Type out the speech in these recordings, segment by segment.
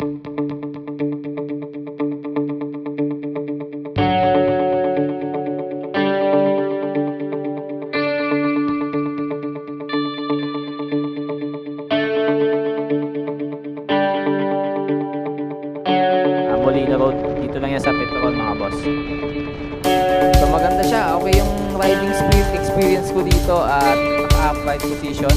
Molina Road, dito lang yan sa Petrol mga boss. So maganda siya, okay yung riding experience ko dito at naka-upright position.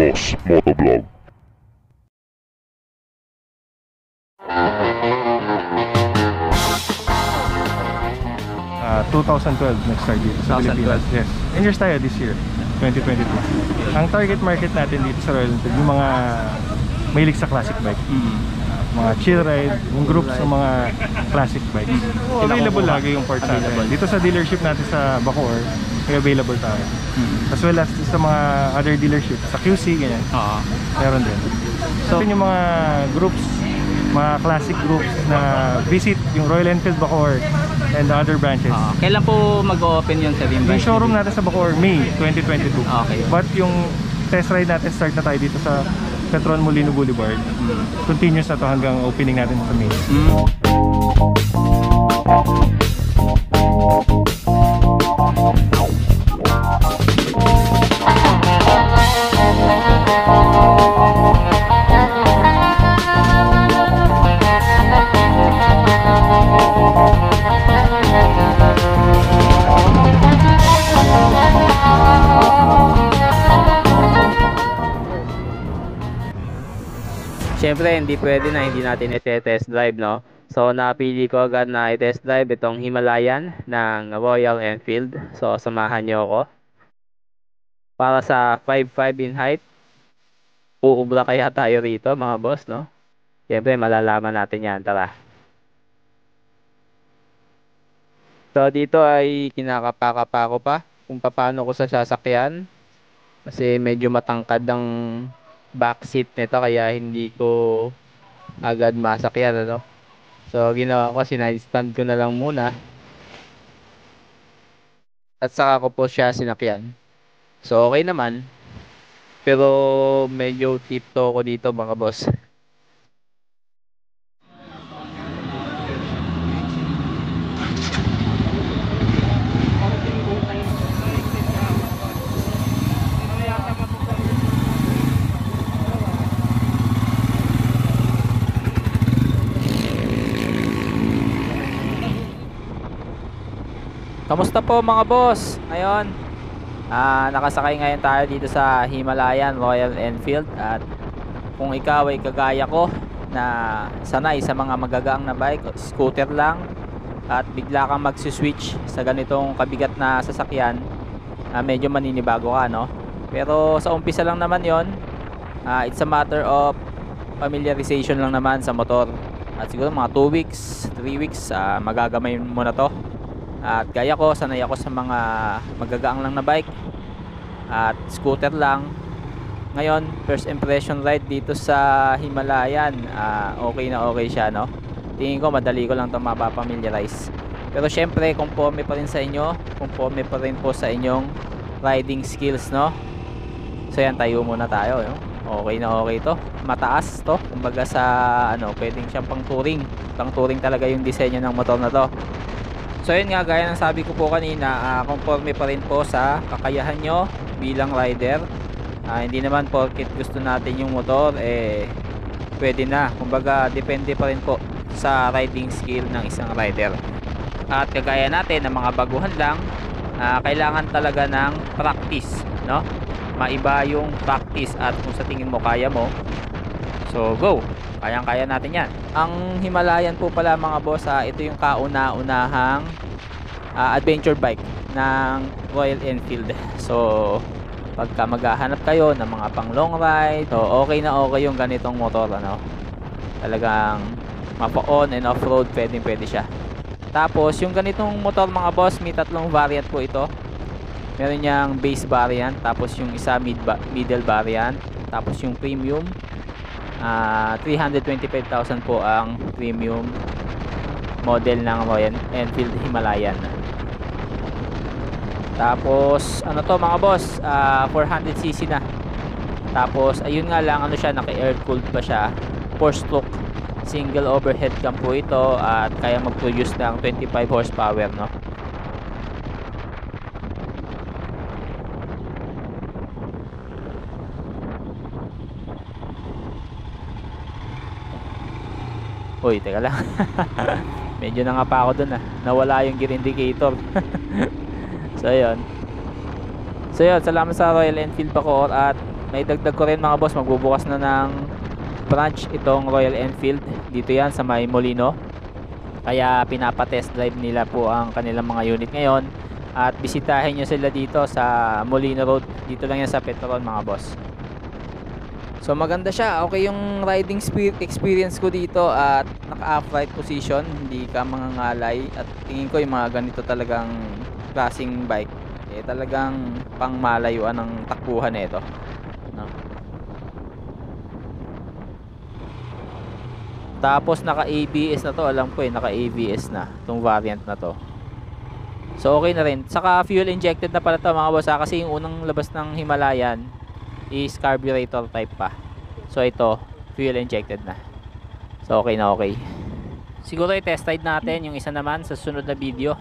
Boss Motovlog. 2012 nag-start dito sa 2012. Pilipinas. Yes. 10 years tayo this year, 2022. Ang target market natin dito sa Royal Enfield, yung mga mahilig sa classic bike. Mga chill ride, yung groups ng mga classic bikes. Available lagi yung parts natin. Dito sa dealership natin sa Bacoor, may available tayo. As well as sa mga other dealerships, sa QC, ganyan. Meron din. So, yung mga groups, mga classic groups na visit yung Royal Enfield Bacoor and the other branches. Kailan po mag-open yun sa Rim? Yung showroom natin sa Bacoor, May 2022. Okay. But yung test ride natin, start na tayo dito sa Petron Molino Boulevard. Continuous na to hanggang opening natin sa May. Siyempre, hindi pwede na hindi natin i-test drive, no? So, napili ko agad na i-test drive itong Himalayan ng Royal Enfield. So, samahan nyo ako. Para sa 5'5" in height, uubra kaya tayo rito, mga boss, no? Siyempre, malalaman natin yan. Tara. So, dito ay kinakapaka ko pa kung paano ko sa sasakyan. Kasi medyo matangkad ang backseat nito kaya hindi ko agad masakyan, ano? So ginawa ko, sinastand ko na lang muna at saka ko po siya sinakyan. So okay naman, pero medyo tipto ko dito mga boss. Kamusta po mga boss? Ngayon, nakasakay ngayon tayo dito sa Himalayan Royal Enfield. At kung ikaw ay kagaya ko na sanay sa mga magagaang na bike, scooter lang, at bigla kang magsiswitch sa ganitong kabigat na sasakyan, medyo maninibago ka, no? Pero sa umpisa lang naman yon, it's a matter of familiarization lang naman sa motor. At siguro mga 2 weeks, 3 weeks, magagamay mo na to. At gaya ko, sanay ako sa mga magagaang lang na bike at scooter lang. Ngayon, first impression ride dito sa Himalayan, okay na okay siya, no? Tingin ko madali ko lang ito mapapamiliarize. Pero syempre, conforme pa rin sa inyo, conforme pa rin po sa inyong riding skills, no? So yan, tayo muna tayo, no? Okay na okay to. Mataas to, kumbaga sa pwedeng siyang pang touring. Pang touring talaga yung disenyo ng motor na to. So yun nga, gaya ng sabi ko po kanina, conforme pa rin po sa kakayahan nyo bilang rider. Hindi naman porket gusto natin yung motor, pwede na. Kumbaga, depende pa rin po sa riding skill ng isang rider. At kagaya natin ng mga baguhan lang, kailangan talaga ng practice, no? Maiba yung practice at kung sa tingin mo kaya mo, so go! Kayang-kaya natin yan. Ang Himalayan po pala mga boss, ito yung kauna-unahang adventure bike ng Royal Enfield. So pagka maghahanap kayo ng mga pang long ride, so okay na okay yung ganitong motor, ano? Talagang mapa-on and off-road, pwede siya. Tapos yung ganitong motor mga boss, may tatlong variant po ito. Meron niyang base variant, tapos yung isa middle variant, tapos yung premium. 325,000 po ang premium model ng Royal Enfield Himalayan. Tapos ano to mga boss, 400cc na. Tapos ayun nga lang, ano siya, naka air cooled pa siya, 4 stroke single overhead cam po ito, at kaya mag-produce ng 25 horsepower, no. Uy, teka lang. Medyo nangapa ako dun, nawala yung gear indicator. So ayun. So yun, salamat sa Royal Enfield Bacoor, at may dagdag ko rin mga boss, magbubukas na ng branch itong Royal Enfield. Dito yan sa may Molino. Kaya pinapa-test drive nila po ang kanilang mga unit ngayon. At bisitahin nyo sila dito sa Molino Road. Dito lang yan sa Petron mga boss. So maganda siya, okay yung riding experience ko dito, at naka-upright position, hindi ka mangangalay. At tingin ko yung mga ganito talagang klaseng bike, talagang pang malayuan ng takbuhan nito, no? Tapos naka ABS na to, alam ko naka ABS na itong variant na to. So okay na rin, saka fuel injected na pala to mga boss, kasi yung unang labas ng Himalayan is carburetor type pa. So ito fuel injected na. So okay na okay. Siguro i-test ride natin yung isa naman sa susunod na video.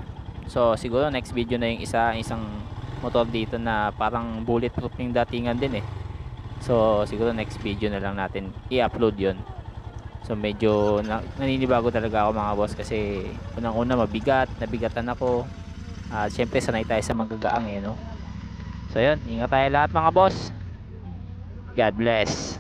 So siguro next video na yung isang motor dito na parang bulletproof yung datingan din So siguro next video na lang natin i-upload yun. So medyo naninibago talaga ako mga boss, kasi unang-una nabigatan ako. Siyempre sanay tayo sa magagaang no. So yun, ingat tayo lahat mga boss. God bless.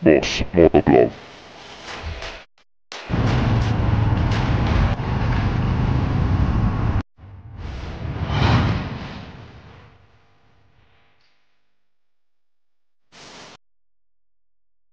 Boss Motovlog.